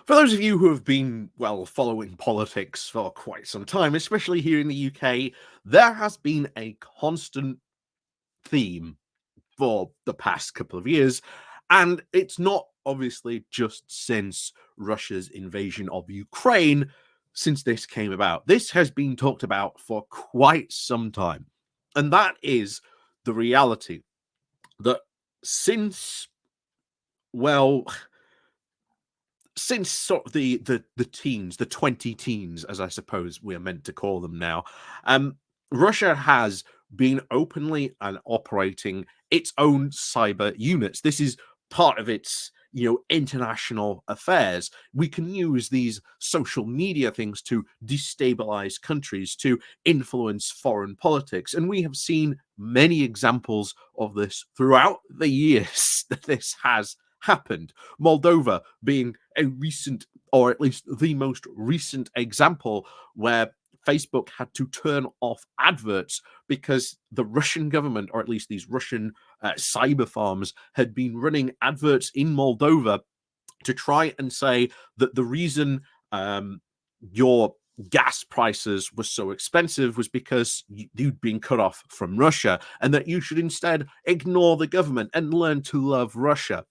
For those of you who have been, well, following politics for quite some time, especially here in the UK, there has been a constant theme for the past couple of years. And it's not obviously just since Russia's invasion of Ukraine, since this came about. This has been talked about for quite some time. And that is the reality that since, well, since sort of the teens, the 20 teens, as I suppose we're meant to call them now, Russia has been openly and operating its own cyber units. This is part of its international affairs. We can use these social media things to destabilize countries, to influence foreign politics, and we have seen many examples of this throughout the years that this has happened. Moldova being a recent, or at least the most recent example, where Facebook had to turn off adverts because the Russian government, or at least these Russian cyber farms, had been running adverts in Moldova to try and say that the reason your gas prices were so expensive was because you'd been cut off from Russia, and that you should instead ignore the government and learn to love Russia.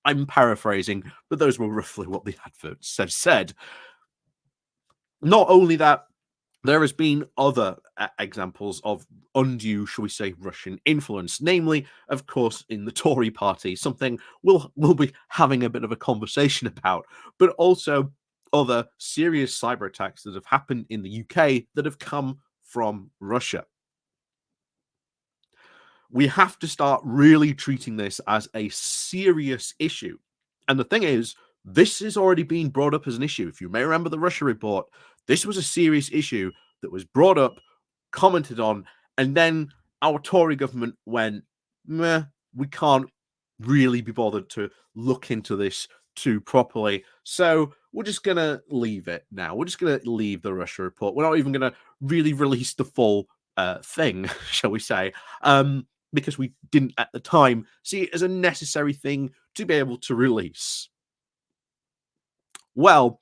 I'm paraphrasing, but those were roughly what the adverts have said. Not only that, there has been other examples of undue, shall we say, Russian influence, namely, of course, in the Tory party, something we'll be having a bit of a conversation about, but also other serious cyber attacks that have happened in the UK that have come from Russia. We have to start really treating this as a serious issue. And the thing is, this has already been brought up as an issue. If you may remember the Russia report, this was a serious issue that was brought up, commented on, and then our Tory government went, meh, we can't really be bothered to look into this too properly. So we're just going to leave it now. We're just going to leave the Russia report. We're not even going to really release the full thing, shall we say, because we didn't at the time see it as a necessary thing to be able to release. Well,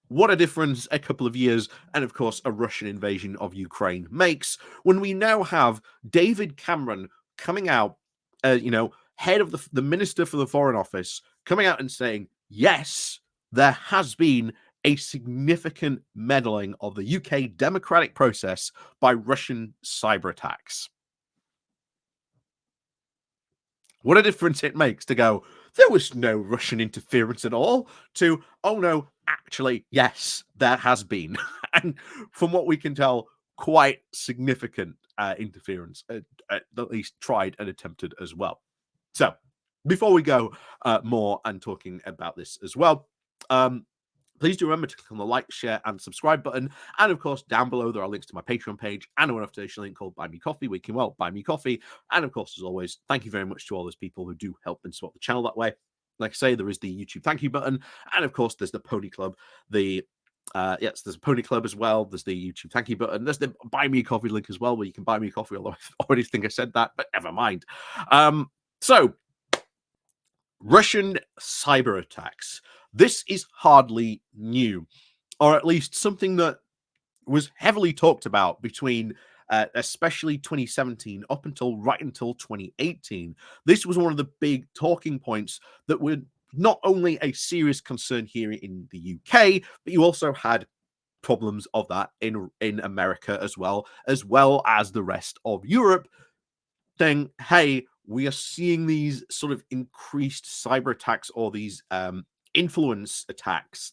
what a difference a couple of years and, of course, a Russian invasion of Ukraine makes when we now have David Cameron coming out, head of the Minister for the Foreign Office, coming out and saying, yes, there has been a significant meddling of the UK democratic process by Russian cyber attacks. What a difference it makes to go, there was no Russian interference at all, to, oh no, actually, yes, there has been. And from what we can tell, quite significant interference, at least tried and attempted as well. So, before we go more and talking about this as well, please do remember to click on the like, share, and subscribe button. And of course, down below, there are links to my Patreon page and a one-off donation link called Buy Me Coffee, where you can, well, buy me coffee. And of course, as always, thank you very much to all those people who do help and support the channel that way. Like I say, there is the YouTube thank you button. And of course, there's the Pony Club. Yes, there's a Pony Club as well. There's the YouTube thank you button. There's the Buy Me Coffee link as well, where you can buy me coffee, although I already think I said that, but never mind. So, Russian cyber attacks. This is hardly new, or at least something that was heavily talked about between especially 2017 up until 2018. This was one of the big talking points that were not only a serious concern here in the UK, but you also had problems of that in America as well as the rest of Europe, saying, hey, we are seeing these sort of increased cyber attacks, or these influence attacks,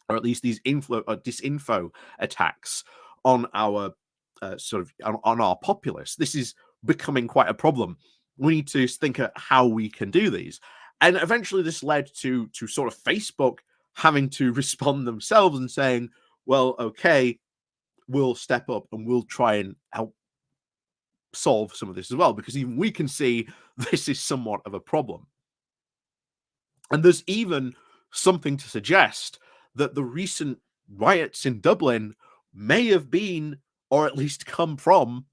or at least these disinfo attacks on our on our populace. This is becoming quite a problem. We need to think of how we can do these. And eventually this led to sort of Facebook having to respond themselves and saying, well, okay, we'll step up and we'll try and help solve some of this as well, because even we can see this is somewhat of a problem. And there's even something to suggest that the recent riots in Dublin may have been, or at least come from,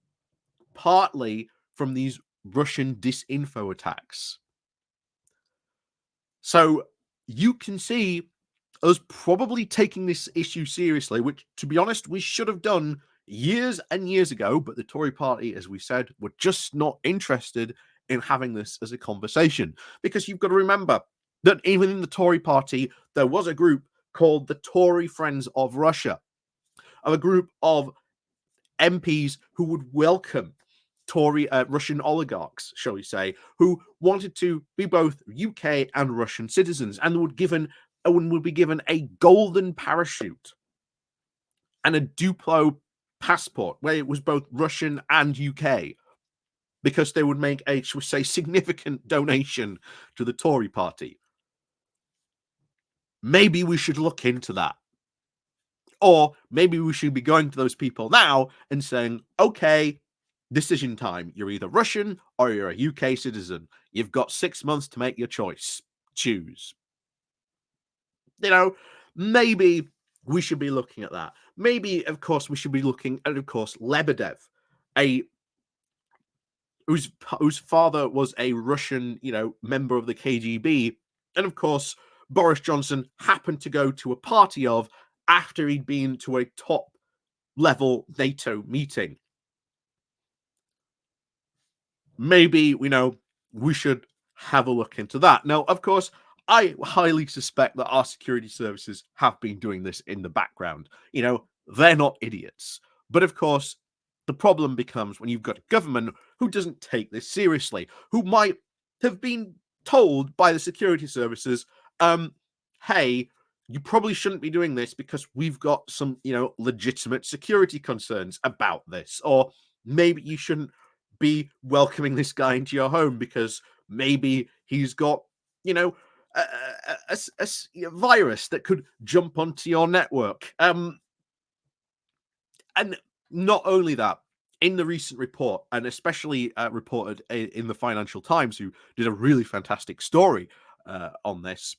partly from these Russian disinfo attacks. So you can see us probably taking this issue seriously, which, to be honest, we should have done years and years ago, but the Tory party, as we said, were just not interested in having this as a conversation. Because you've got to remember that even in the Tory party, there was a group called the Tory Friends of Russia, of a group of MPs who would welcome Tory Russian oligarchs, shall we say, who wanted to be both UK and Russian citizens, and would be given a golden parachute and a Duplo passport where it was both Russian and UK, because they would make a, shall we say, significant donation to the Tory party. Maybe we should look into that. Or maybe we should be going to those people now and saying, okay, decision time. You're either Russian or you're a UK citizen. You've got 6 months to make your choice. Choose. Maybe we should be looking at that. Maybe, of course, we should be looking at, of course, Lebedev, whose father was a Russian, member of the KGB. And of course, Boris Johnson happened to go to a party of after he'd been to a top level NATO meeting. Maybe, we should have a look into that. Now, of course, I highly suspect that our security services have been doing this in the background. They're not idiots. But of course, the problem becomes when you've got a government who doesn't take this seriously, who might have been told by the security services, hey, you probably shouldn't be doing this because we've got some, legitimate security concerns about this. Or maybe you shouldn't be welcoming this guy into your home because maybe he's got, a virus that could jump onto your network. And not only that, in the recent report, and especially reported in the Financial Times, who did a really fantastic story on this,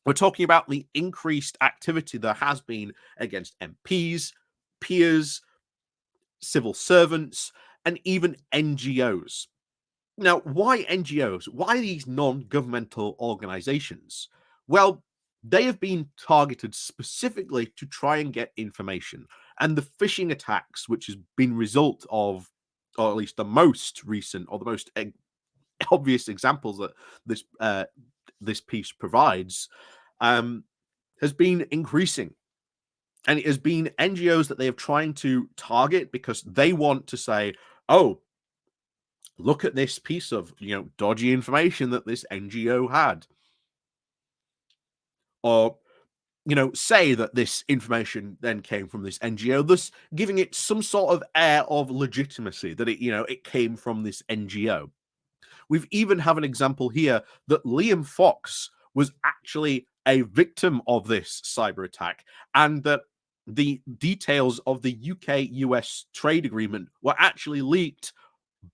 we're talking about the increased activity there has been against MPs, peers, civil servants, and even NGOs. Now, why NGOs? Why these non-governmental organizations? Well, they have been targeted specifically to try and get information. And the phishing attacks, which has been result of, or at least the most recent or the most obvious examples that this piece provides, has been increasing. And it has been NGOs that they are trying to target because they want to say, oh, look at this piece of, dodgy information that this NGO had. Or, say that this information then came from this NGO, thus giving it some sort of air of legitimacy that it came from this NGO. We've even have an example here that Liam Fox was actually a victim of this cyber attack, and that the details of the UK-US trade agreement were actually leaked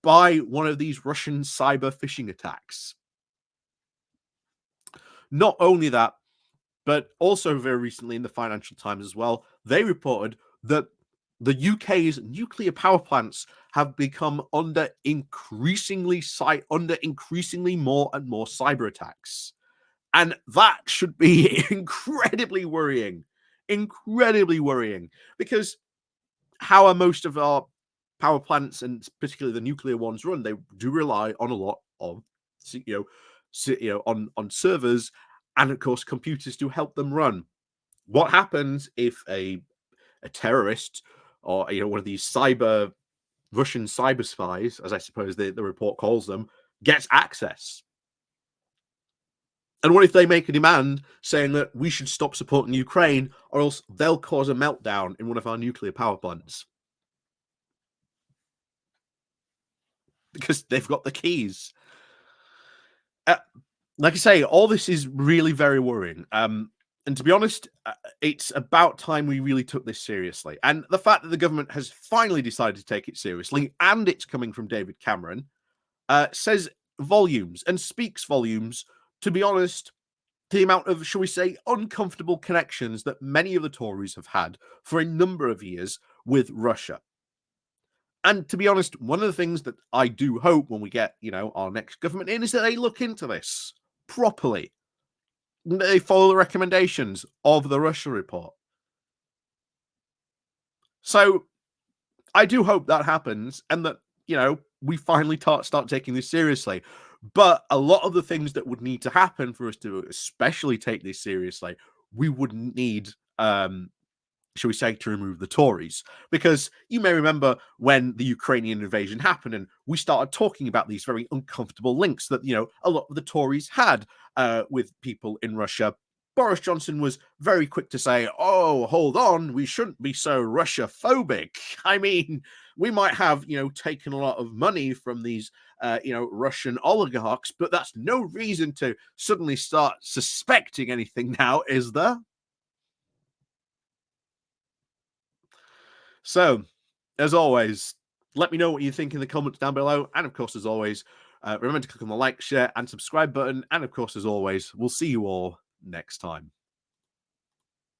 by one of these Russian cyber phishing attacks. Not only that, but also very recently in the Financial Times as well, they reported that the UK's nuclear power plants have become under increasingly more and more cyber attacks. And that should be incredibly worrying, because how are most of our power plants, and particularly the nuclear ones, run? They do rely on a lot of, on servers and, of course, computers to help them run. What happens if a terrorist or one of these Russian cyber spies, as I suppose the report calls them, gets access? And what if they make a demand saying that we should stop supporting Ukraine, or else they'll cause a meltdown in one of our nuclear power plants? Because they've got the keys. Like I say, all this is really very worrying. And to be honest, it's about time we really took this seriously. And the fact that the government has finally decided to take it seriously, and it's coming from David Cameron, says volumes and speaks volumes, to be honest, to the amount of, shall we say, uncomfortable connections that many of the Tories have had for a number of years with Russia. And to be honest, one of the things that I do hope when we get, our next government in, is that they look into this properly. They follow the recommendations of the Russia report. So I do hope that happens and that, we finally start taking this seriously. But a lot of the things that would need to happen for us to especially take this seriously, we would need, shall we say, to remove the Tories. Because you may remember when the Ukrainian invasion happened and we started talking about these very uncomfortable links that, a lot of the Tories had with people in Russia. Boris Johnson was very quick to say, oh, hold on, we shouldn't be so Russia phobic. I mean, we might have, taken a lot of money from these, Russian oligarchs, but that's no reason to suddenly start suspecting anything now, is there? So, as always, let me know what you think in the comments down below. And of course, as always, remember to click on the like, share, and subscribe button. And of course, as always, we'll see you all next time.